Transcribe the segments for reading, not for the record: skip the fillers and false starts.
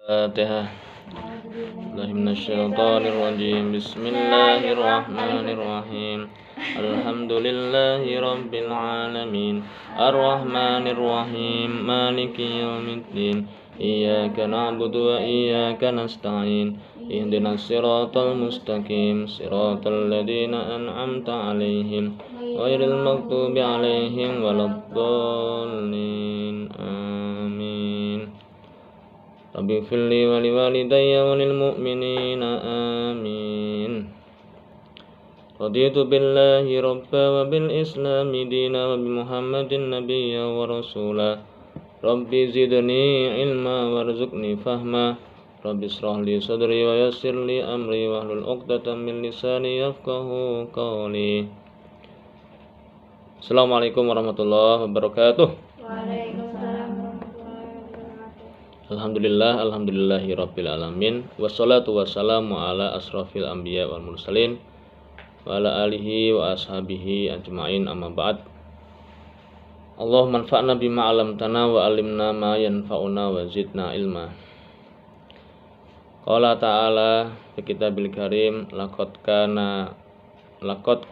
Fatihah. Bismillahirrahmanirrahim. Bismillahirrahmanirrahim. Alhamdulillahi rabbil alamin. Arrahmanirrahim. Maliki yaumiddin. Iyyaka na'budu wa iyyaka nasta'in. Ihdinas siratal mustaqim. Siratal ladzina an'amta 'alaihim ghairil maghdubi 'alaihim waladdallin. Amin. Rabbi firli wa liwalidayya wa lil mu'minina amin. Raditu billahi rabba wa bil islami dina wa bi muhammadin nabiyya wa rasula. Rabbi zidni ilma warzuqni fahma. Rabbi israh li sadri wa yassir li amri wahlul 'uqdatam min lisani yafqahu qawli. Assalamualaikum warahmatullahi wabarakatuh. Alhamdulillahi rabbil alamin. Wassalatu wassalamu ala asrafil anbiya wal mursalin wa ala alihi wa ashabihi ajma'in, amma ba'd. Allahumma anfa'na bima 'allamtana wa 'allimna ma yanfa'una wa zidna ilma. Qala ta'ala fi kitabil karim laqad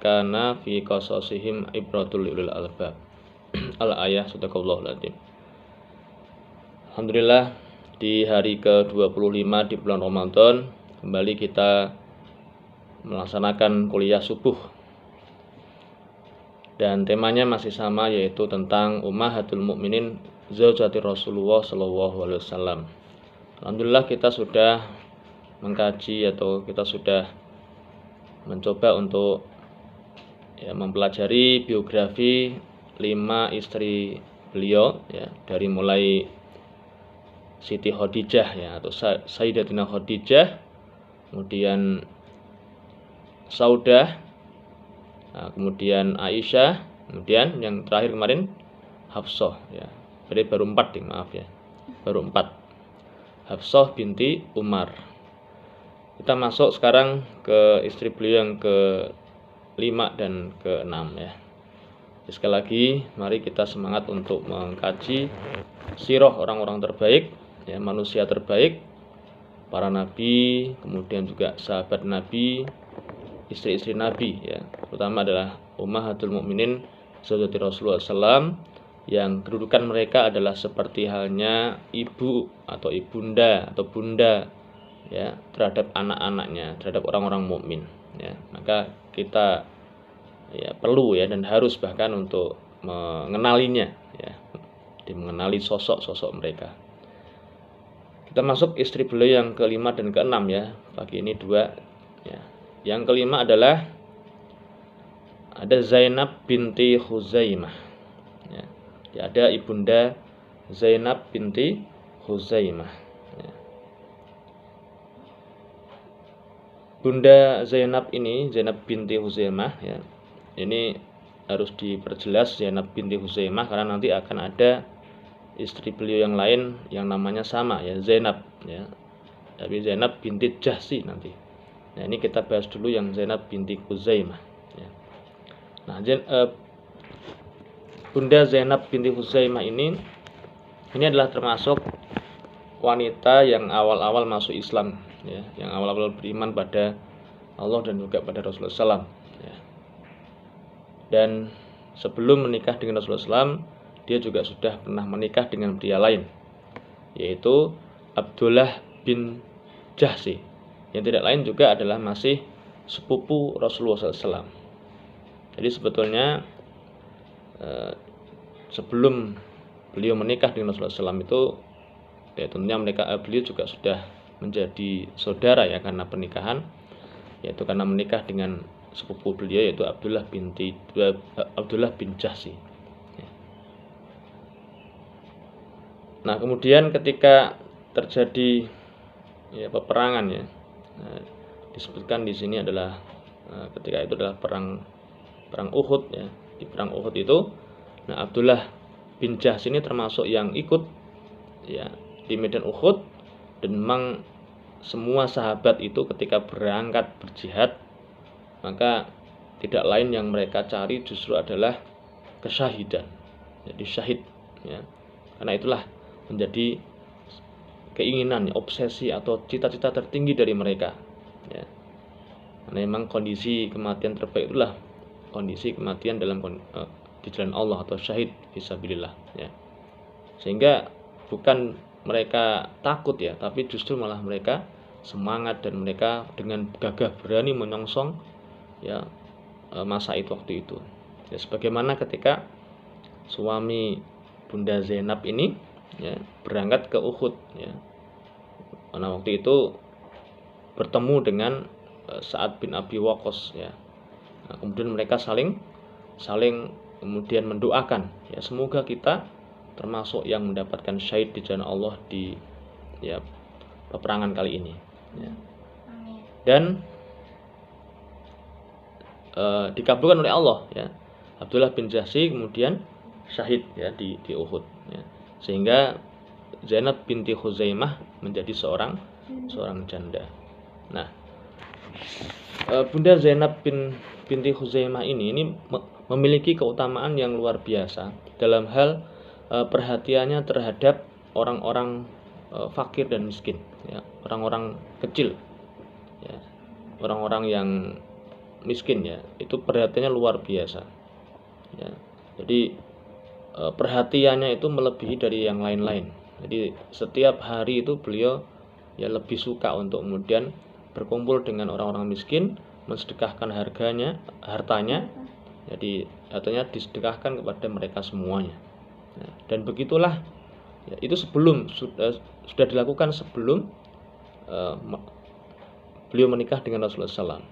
kana fi qasasihim ibratul lil albab. Al-ayah. Sadaqallahul adzim. Alhamdulillah, di hari ke-25 di bulan Ramadan kembali kita melaksanakan kuliah subuh. Dan temanya masih sama, yaitu tentang Ummahatul Mukminin zaujati Rasulullah sallallahu alaihi wasallam. Alhamdulillah, kita sudah mengkaji atau kita sudah mencoba untuk mempelajari biografi 5 istri beliau, dari mulai Siti Khadijah atau Sayyidatina Khadijah, kemudian Saudah, kemudian Aisyah, kemudian yang terakhir kemarin Hafsah, Jadi baru 4 baru 4. Hafsah binti Umar. Kita masuk sekarang ke istri beliau yang ke-5 dan ke-6 Sekali lagi, mari kita semangat untuk mengkaji sirah orang-orang terbaik, manusia terbaik, para nabi, kemudian juga sahabat nabi, istri-istri nabi, terutama adalah Ummahatul Mukminin zaujati Rasulullah SAW, yang kedudukan mereka adalah seperti halnya ibu atau ibunda atau bunda terhadap anak-anaknya, terhadap orang-orang mukmin. Maka kita perlu dan harus bahkan untuk mengenalinya, mengenali sosok-sosok mereka. Kita masuk istri beliau yang ke-5 dan ke-6 Pagi ini 2. Yang ke-5 adalah ada Zainab binti Khuzaimah. Ada ibunda Zainab binti Khuzaimah. Bunda Zainab ini, Zainab binti Khuzaimah, ini harus diperjelas Zainab binti Khuzaimah karena nanti akan ada istri beliau yang lain yang namanya sama, Zainab, tapi Zainab binti Jahsi nanti. Nah, ini kita bahas dulu yang Zainab binti Khuzaimah. Nah, Bunda Zainab binti Khuzaimah ini adalah termasuk wanita yang awal-awal masuk Islam, yang awal-awal beriman pada Allah dan juga pada Rasulullah SAW. Dan sebelum menikah dengan Rasulullah SAW, dia juga sudah pernah menikah dengan pria lain, yaitu Abdullah bin Jahsi, yang tidak lain juga adalah masih sepupu Rasulullah SAW. Jadi sebetulnya sebelum beliau menikah dengan Rasulullah SAW itu, tentunya beliau juga sudah menjadi saudara karena pernikahan, yaitu karena menikah dengan sepupu beliau, yaitu Abdullah bin Jahsi. Nah, kemudian ketika terjadi peperangan, disebutkan di sini adalah ketika itu adalah perang Uhud, Di perang Uhud itu, Abdullah bin Jahsi ini termasuk yang ikut di medan Uhud, dan memang semua sahabat itu ketika berangkat berjihad, maka tidak lain yang mereka cari justru adalah kesyahidan, jadi syahid, karena itulah menjadi keinginan, obsesi atau cita-cita tertinggi dari mereka, ya. Karena memang kondisi kematian terbaik itulah kondisi kematian di jalan Allah atau syahid fisabilillah, ya. Sehingga bukan mereka takut ya, tapi justru malah mereka semangat dan mereka dengan gagah berani menyongsong ya masa itu waktu itu. Ya, sebagaimana ketika suami Bunda Zainab ini ya berangkat ke Uhud, ya. Karena waktu itu bertemu dengan Sa'ad bin Abi Waqqas, ya. Nah, kemudian mereka saling kemudian mendoakan, ya, semoga kita termasuk yang mendapatkan syahid di jalan Allah di ya peperangan kali ini, ya. Dan dikabulkan oleh Allah, ya. Abdullah bin Jahsy kemudian syahid ya di Uhud, ya. Sehingga Zainab binti Khuzaimah menjadi seorang janda. Nah, Bunda Zainab binti Khuzaimah ini memiliki keutamaan yang luar biasa dalam hal perhatiannya terhadap orang-orang fakir dan miskin, ya, orang-orang kecil, ya, orang-orang yang miskin, ya, itu perhatiannya luar biasa, ya. Jadi perhatiannya itu melebihi dari yang lain-lain. Jadi setiap hari itu beliau ya lebih suka untuk kemudian berkumpul dengan orang-orang miskin, mensedekahkan hartanya, jadi hartanya disedekahkan kepada mereka semuanya. Nah, dan begitulah ya, itu sudah dilakukan sebelum beliau menikah dengan Rasulullah SAW.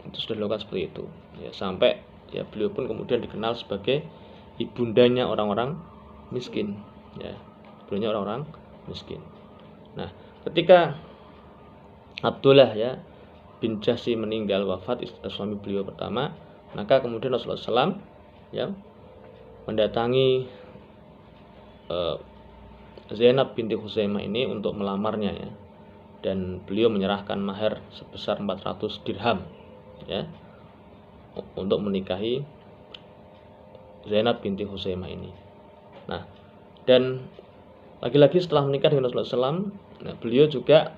Itu sudah dilakukan seperti itu, ya, sampai ya beliau pun kemudian dikenal sebagai ibundanya orang-orang miskin, ya, ibundanya orang-orang miskin. Nah, ketika Abdullah ya bin Jahsy meninggal wafat, suami beliau pertama, maka kemudian Rasulullah SAW ya mendatangi Zainab binti Khuzaimah ini untuk melamarnya, ya, dan beliau menyerahkan mahar sebesar 400 dirham, ya, untuk menikahi Zainab binti Khuzaimah ini. Nah, dan lagi-lagi setelah menikah dengan Rasulullah SAW, nah, beliau juga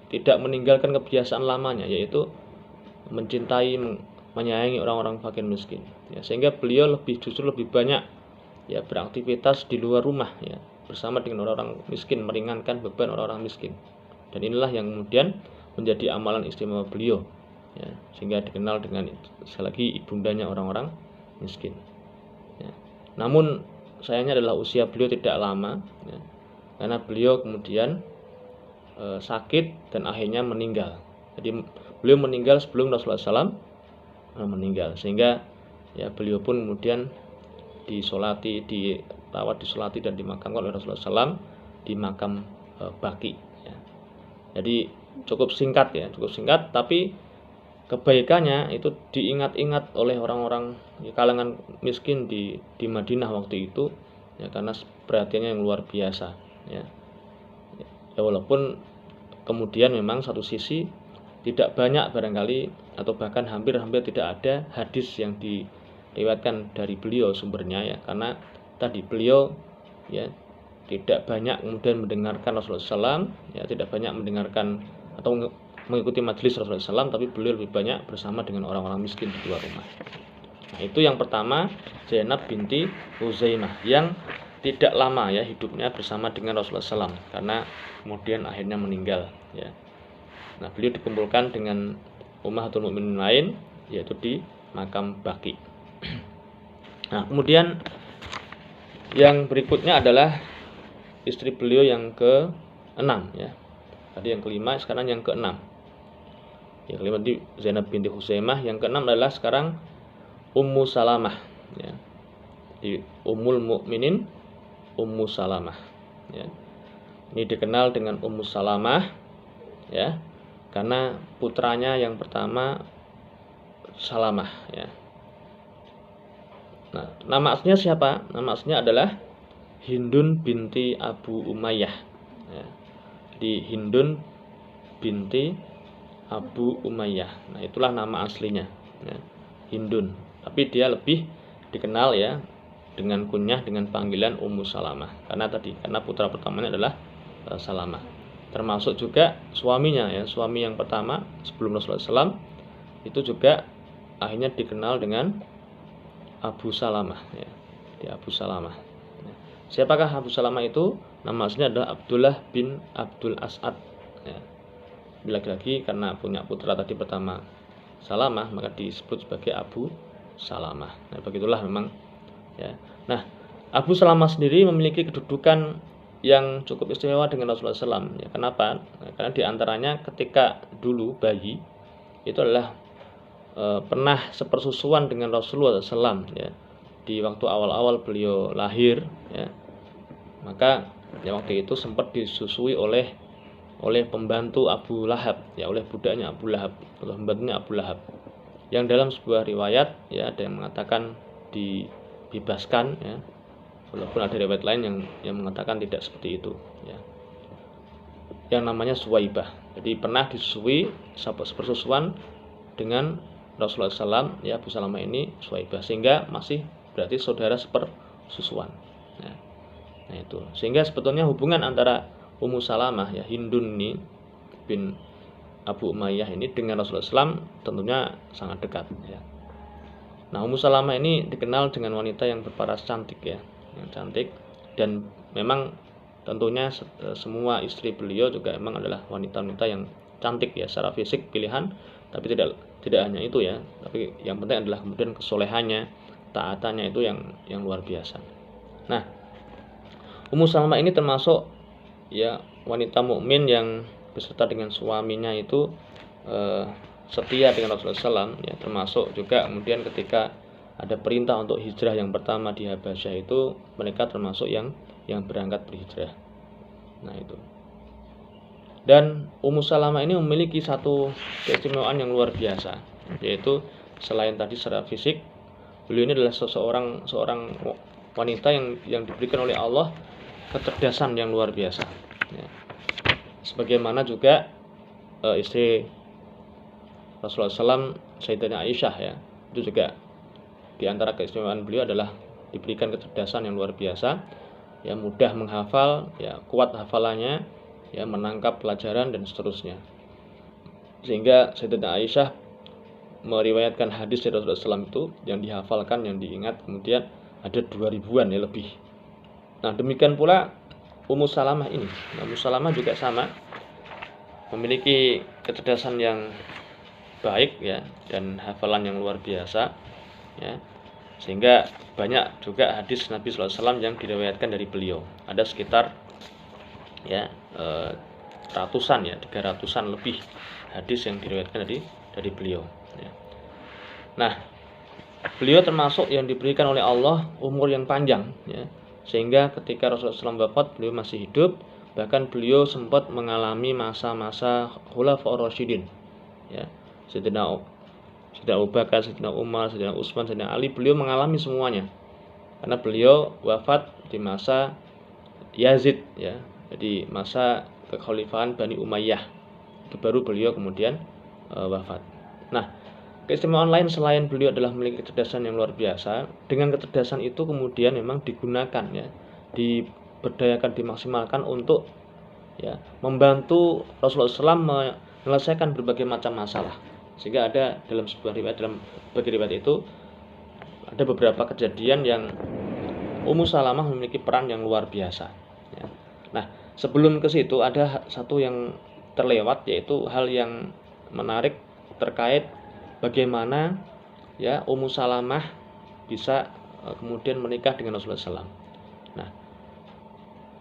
tidak meninggalkan kebiasaan lamanya, yaitu mencintai, menyayangi orang-orang fakir miskin, ya, sehingga beliau justru lebih banyak ya beraktivitas di luar rumah, ya, bersama dengan orang-orang miskin, meringankan beban orang-orang miskin. Dan inilah yang kemudian menjadi amalan istimewa beliau, ya, sehingga dikenal dengan sekali lagi ibundanya orang-orang miskin, ya. Namun sayangnya adalah usia beliau tidak lama, ya, karena beliau kemudian sakit dan akhirnya meninggal. Jadi beliau meninggal sebelum Rasulullah SAW meninggal, sehingga ya beliau pun kemudian dirawat, disolati dan dimakamkan oleh Rasulullah SAW di makam Baqi, ya. Jadi cukup singkat, ya, cukup singkat, tapi kebaikannya itu diingat-ingat oleh orang-orang kalangan miskin di Madinah waktu itu, ya, karena perhatiannya yang luar biasa, ya. Ya, walaupun kemudian memang satu sisi tidak banyak barangkali atau bahkan hampir tidak ada hadis yang diriwayatkan dari beliau sumbernya, ya, karena tadi beliau ya tidak banyak kemudian mendengarkan Rasulullah SAW, ya, tidak banyak mendengarkan atau mengikuti majelis Rasulullah SAW, tapi beliau lebih banyak bersama dengan orang-orang miskin di luar rumah. Nah, itu yang pertama, Zainab binti Khuzaimah yang tidak lama ya hidupnya bersama dengan Rasulullah SAW, karena kemudian akhirnya meninggal, ya. Nah, beliau dikumpulkan dengan ummahatul mukminin lain, yaitu di makam Baqi. Nah, kemudian yang berikutnya adalah istri beliau yang ke-6, ya. Tadi yang kelima, sekarang yang ke-6. Yang kelima di Zainab binti Khuzaimah, yang ke-6 adalah sekarang Ummu Salamah, ya. Di Ummul Mukminin Ummu Salamah, ya. Ini dikenal dengan Ummu Salamah, ya, karena putranya yang pertama Salamah, ya. Nah, nama aslinya siapa? Nama aslinya adalah Hindun binti Abu Umayyah, ya. Di Hindun binti Abu Umayyah. Nah, itulah nama aslinya, ya, Hindun. Tapi dia lebih dikenal ya dengan kunyah, dengan panggilan Ummu Salamah, karena putra pertamanya adalah Salamah. termasuk juga suaminya ya, suami yang pertama sebelum Rasulullah SAW itu juga akhirnya dikenal dengan Abu Salamah ya, di Abu Salamah. Siapakah Abu Salamah itu? Nama aslinya adalah Abdullah bin Abdul As'ad ya. Lagi-lagi karena punya putra tadi pertama Salamah, maka disebut sebagai Abu Salamah. Nah, begitulah memang ya. Nah, Abu Salamah sendiri memiliki kedudukan yang cukup istimewa dengan Rasulullah SAW ya. Kenapa? Nah, karena diantaranya ketika dulu bayi itu adalah pernah sepersusuan dengan Rasulullah SAW ya, di waktu awal-awal beliau lahir ya. Maka ya waktu itu sempat disusui oleh pembantu Abu Lahab ya, oleh budaknya Abu Lahab atau pembantunya Abu Lahab, yang dalam sebuah riwayat ya ada yang mengatakan dibebaskan ya, walaupun ada riwayat lain yang mengatakan tidak seperti itu ya, yang namanya Suwaibah. Jadi pernah disusui sepersusuan dengan Rasulullah SAW ya, Abu Salamah ini Suwaibah, sehingga masih berarti saudara sepersusuan ya. Nah itu, sehingga sebetulnya hubungan antara Ummu Salamah ya, Hindun ini bin Abu Umayyah ini dengan Rasulullah SAW tentunya sangat dekat ya. Nah, Ummu Salamah ini dikenal dengan wanita yang berparas cantik ya, yang cantik, dan memang tentunya semua istri beliau juga memang adalah wanita-wanita yang cantik ya secara fisik pilihan, tapi tidak hanya itu ya, tapi yang penting adalah kemudian kesolehannya, taatannya itu yang luar biasa. Nah, Ummu Salamah ini termasuk ya wanita mukmin yang beserta dengan suaminya itu setia dengan Rasulullah SAW ya, termasuk juga kemudian ketika ada perintah untuk hijrah yang pertama di Habasyah itu mereka termasuk yang berangkat berhijrah. Nah itu. Dan Ummu Salamah ini memiliki satu keistimewaan yang luar biasa, yaitu selain tadi secara fisik, beliau ini adalah seorang wanita yang diberikan oleh Allah kecerdasan yang luar biasa ya. Sebagaimana juga istri Rasulullah SAW, Sayyidatina Aisyah ya, itu juga diantara keistimewaan beliau adalah diberikan kecerdasan yang luar biasa ya, mudah menghafal ya, kuat hafalannya ya, menangkap pelajaran dan seterusnya, sehingga Sayyidatina Aisyah meriwayatkan hadis dari Rasulullah SAW itu yang dihafalkan, yang diingat kemudian ada 2000-an ya lebih. Nah demikian pula Ummu Salamah ini. Ummu Salamah juga sama, memiliki kecerdasan yang baik ya, dan hafalan yang luar biasa ya, sehingga banyak juga hadis Nabi SAW yang diriwayatkan dari beliau. Ada sekitar ya ratusan ya, 300-an lebih hadis yang diriwayatkan dari beliau ya. Nah beliau termasuk yang diberikan oleh Allah umur yang panjang ya, sehingga ketika Rasulullah SAW wafat beliau masih hidup, bahkan beliau sempat mengalami masa-masa Khulafaur Rasyidin ya, Sayyidina Abu Bakar, Sayyidina Umar, Sayyidina Utsman, Sayyidina Ali, beliau mengalami semuanya karena beliau wafat di masa Yazid ya, jadi masa kekhalifahan Bani Umayyah itu baru beliau kemudian wafat. Nah keistimewaan lain selain beliau adalah memiliki kecerdasan yang luar biasa. Dengan kecerdasan itu kemudian memang digunakan ya, diberdayakan, dimaksimalkan untuk ya membantu Rasulullah SAW menyelesaikan berbagai macam masalah. Sehingga ada dalam sebuah riwayat, dalam bagi riwayat itu ada beberapa kejadian yang Ummu Salamah memiliki peran yang luar biasa ya. Nah sebelum ke situ ada satu yang terlewat, yaitu hal yang menarik terkait bagaimana ya Ummu Salamah bisa kemudian menikah dengan Rasulullah SAW. Nah,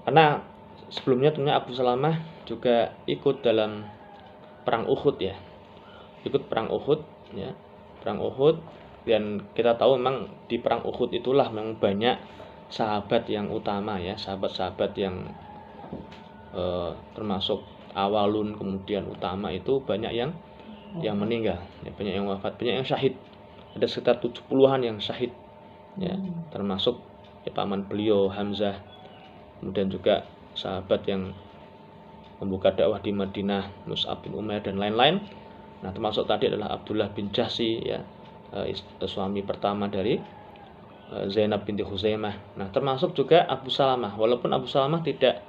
karena sebelumnya tentunya Abu Salamah juga ikut dalam perang Uhud ya, ikut perang Uhud ya, perang Uhud, dan kita tahu memang di perang Uhud itulah memang banyak sahabat yang utama ya, sahabat-sahabat yang termasuk awalun kemudian utama itu banyak yang meninggal ya, banyak yang wafat, banyak yang syahid, ada sekitar 70-an yang syahid ya, termasuk ya, paman beliau Hamzah, kemudian juga sahabat yang membuka dakwah di Madinah, Mus'ab bin Umair dan lain-lain. Nah termasuk tadi adalah Abdullah bin Jahsy ya, suami pertama dari Zainab binti Khuzaimah. Nah termasuk juga Abu Salamah, walaupun Abu Salamah tidak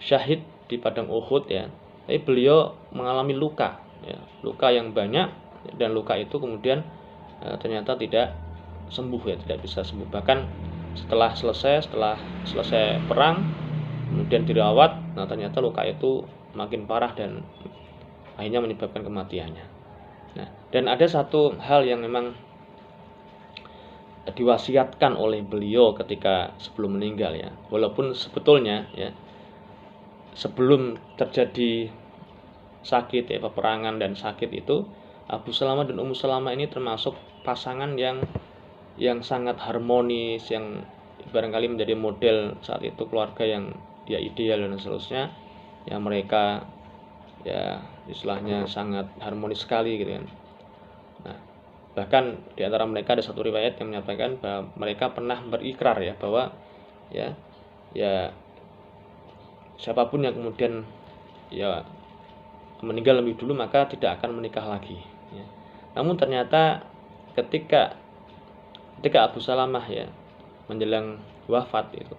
syahid di padang Uhud ya, tapi beliau mengalami luka, ya, luka yang banyak, dan luka itu kemudian ternyata tidak sembuh, ya, tidak bisa sembuh. Bahkan setelah selesai perang, kemudian dirawat, nah ternyata luka itu makin parah dan akhirnya menyebabkan kematiannya. Nah, dan ada satu hal yang memang diwasiatkan oleh beliau ketika sebelum meninggal, ya, walaupun sebetulnya, ya, sebelum terjadi sakit, ya, peperangan dan sakit itu, Abu Salamah dan Ummu Salamah ini termasuk pasangan yang sangat harmonis, yang barangkali menjadi model saat itu keluarga yang ya ideal dan seterusnya. Ya, mereka ya istilahnya sangat harmonis sekali gitu kan. Nah, bahkan di antara mereka ada satu riwayat yang menyampaikan bahwa mereka pernah berikrar, ya, bahwa ya siapapun yang kemudian ya meninggal lebih dulu maka tidak akan menikah lagi, ya. Namun ternyata ketika Abu Salamah, ya, menjelang wafat itu,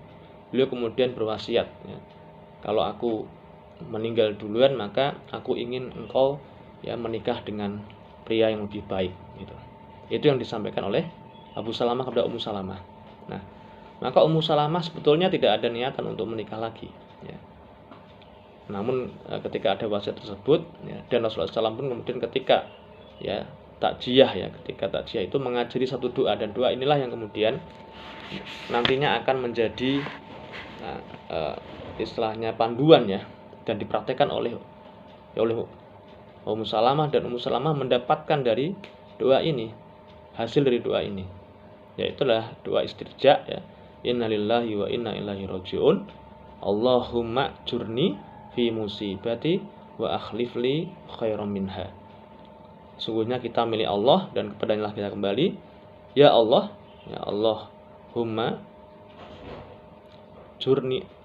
beliau kemudian berwasiat, ya, kalau aku meninggal duluan maka aku ingin engkau, ya, menikah dengan pria yang lebih baik, gitu. Itu yang disampaikan oleh Abu Salamah kepada Ummu Salamah. Nah, maka Ummu Salamah sebetulnya tidak ada niatan untuk menikah lagi, ya. Namun ketika ada wasiat tersebut, ya, dan Rasulullah SAW pun kemudian ketika ya takjiah, ketika takjiah itu mengajari satu doa, dan doa inilah yang kemudian nantinya akan menjadi istilahnya panduan, ya, dan dipraktekkan oleh Ummu Salamah, dan Ummu Salamah mendapatkan dari doa ini, hasil dari doa ini, yaitulah doa istirja, ya, innalillahi wa inna ilaihi rajiun, Allahumma jurni fi musibati wa akhlifli khairam minha. Sungguhnya kita milik Allah dan kepadanya kita kembali. Ya Allah, ya Allahumma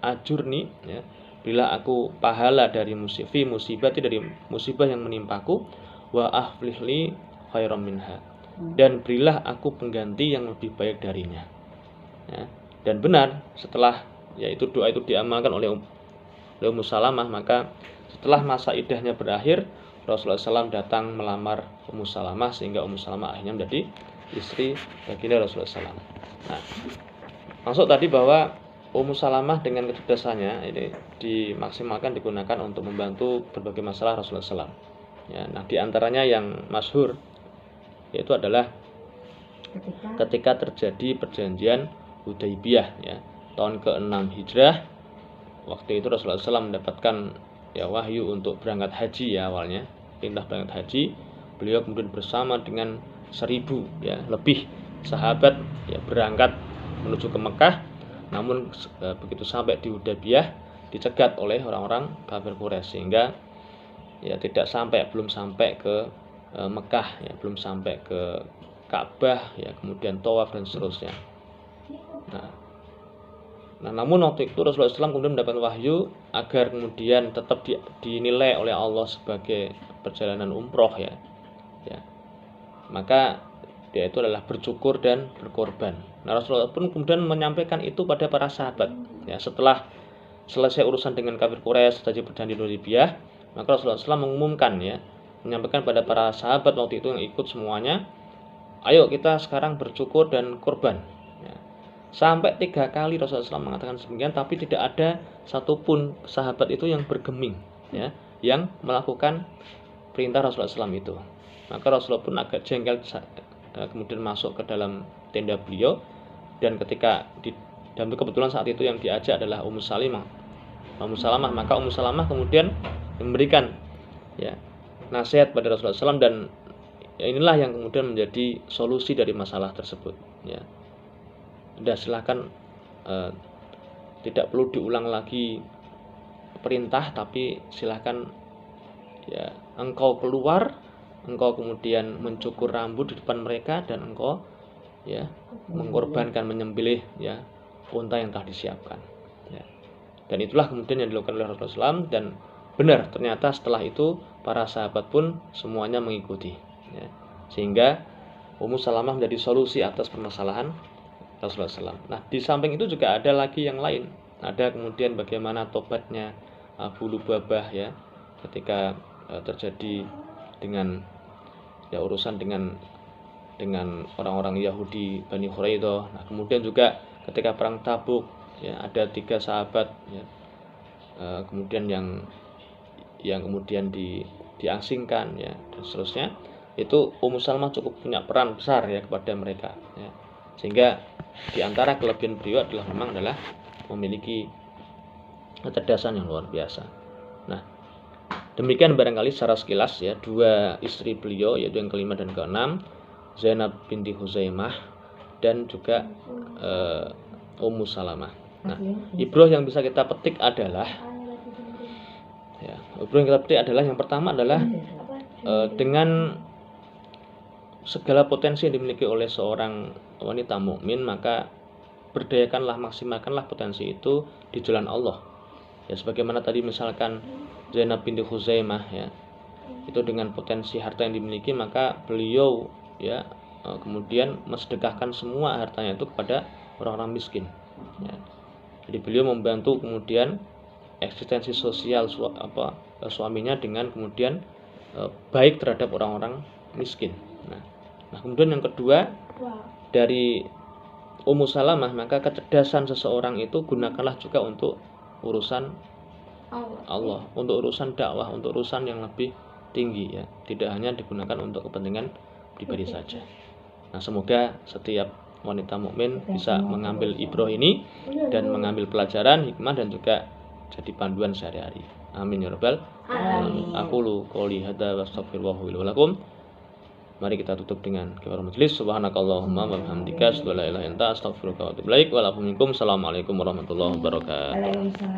ajurni, ya, berilah aku pahala dari musibati, dari musibah yang menimpaku, wa akhlifli khairam minha, dan berilah aku pengganti yang lebih baik darinya, ya. Dan benar, setelah yaitu doa itu diamalkan oleh Ummu Salamah, maka setelah masa iddahnya berakhir, Rasulullah SAW datang melamar Ummu Salamah, sehingga Ummu Salamah akhirnya menjadi istri baginda Rasulullah SAW. Nah, maksud tadi bahwa Ummu Salamah dengan kecerdasannya ini dimaksimalkan, digunakan untuk membantu berbagai masalah Rasulullah SAW. Ya, nah, diantaranya yang masyhur yaitu adalah ketika terjadi perjanjian Hudaybiyah, ya, tahun ke-6 Hijrah. Waktu itu Rasulullah SAW mendapatkan, ya, wahyu untuk berangkat haji, ya, awalnya perintah berangkat haji. Beliau kemudian bersama dengan 1000, ya, lebih sahabat, ya, berangkat menuju ke Mekah. Namun begitu sampai di Hudaybiyah dicegat oleh orang-orang kafir Quraisy, sehingga ya belum sampai ke Mekah, ya, belum sampai ke Ka'bah, ya, kemudian tawaf dan seterusnya. Nah, namun waktu itu Rasulullah SAW kemudian mendapat wahyu agar kemudian tetap dinilai oleh Allah sebagai perjalanan umroh, ya. Maka dia itu adalah bercukur dan berkorban. Nah, Rasulullah pun kemudian menyampaikan itu pada para sahabat, ya, setelah selesai urusan dengan kafir Quraisy, terjadi perjanjian Hudaybiyah, maka Rasulullah SAW mengumumkan, ya, menyampaikan pada para sahabat waktu itu yang ikut semuanya, ayo kita sekarang bercukur dan korban. Sampai 3 kali Rasulullah SAW mengatakan demikian, tapi tidak ada satupun sahabat itu yang bergeming, ya, yang melakukan perintah Rasulullah SAW itu. Maka Rasulullah pun agak jengkel, kemudian masuk ke dalam tenda beliau, dan ketika dan kebetulan saat itu yang diajak adalah Ummu Salamah, maka Ummu Salamah kemudian memberikan, ya, nasihat pada Rasulullah SAW, dan ya, inilah yang kemudian menjadi solusi dari masalah tersebut, ya. Sudah silakan, tidak perlu diulang lagi perintah, tapi silakan, ya, engkau keluar, engkau kemudian mencukur rambut di depan mereka, dan engkau, ya, mengorbankan, menyembelih, ya, unta yang telah disiapkan, ya. Dan itulah kemudian yang dilakukan oleh Rasulullah SAW, dan benar ternyata setelah itu para sahabat pun semuanya mengikuti, ya. Sehingga Ummu Salamah menjadi solusi atas permasalahan Rasulullah SAW. Nah, di samping itu juga ada lagi yang lain. Ada kemudian bagaimana tobatnya Abu Lubabah, ya, ketika terjadi dengan urusan dengan orang-orang Yahudi Bani Quraidah. Nah, kemudian juga ketika perang Tabuk ya, ada 3 sahabat ya, kemudian yang kemudian diasingkan ya, dan seterusnya. Itu Ummu Salamah cukup punya peran besar ya kepada mereka ya. Sehingga di antara kelebihan beliau adalah memiliki kecerdasan yang luar biasa. Nah, demikian barangkali secara sekilas ya 2 istri beliau, yaitu yang kelima dan keenam, Zainab binti Huzaimah dan juga Ummu Salamah. Nah, ibrah yang bisa kita petik adalah yang pertama adalah dengan segala potensi yang dimiliki oleh seorang wanita mukmin, maka berdayakanlah, maksimalkanlah potensi itu di jalan Allah. Ya, sebagaimana tadi misalkan Zainab binti Huzaimah ya, itu dengan potensi harta yang dimiliki, maka beliau ya kemudian mensedekahkan semua hartanya itu kepada orang-orang miskin ya. Jadi beliau membantu kemudian eksistensi sosial suaminya dengan kemudian baik terhadap orang-orang miskin. Nah, kemudian yang kedua dari Ummu Salamah, maka kecerdasan seseorang itu gunakanlah juga untuk urusan Allah, untuk urusan dakwah, untuk urusan yang lebih tinggi ya, tidak hanya digunakan untuk kepentingan pribadi saja. Nah, semoga setiap wanita mukmin bisa mengambil ibrah ini dan mengambil pelajaran, hikmah, dan juga jadi panduan sehari-hari. Amin ya rabbal alamin. Aqulu qouli hadza wa astaghfirullaha li wa lakum. Mari kita tutup dengan kafaratul majelis. Subhanakallahumma wa bihamdika asyhadu an la ilaha illa anta astaghfiruka wa atubu ilaik. Wa lakum minkum. Assalamualaikum warahmatullahi wabarakatuh.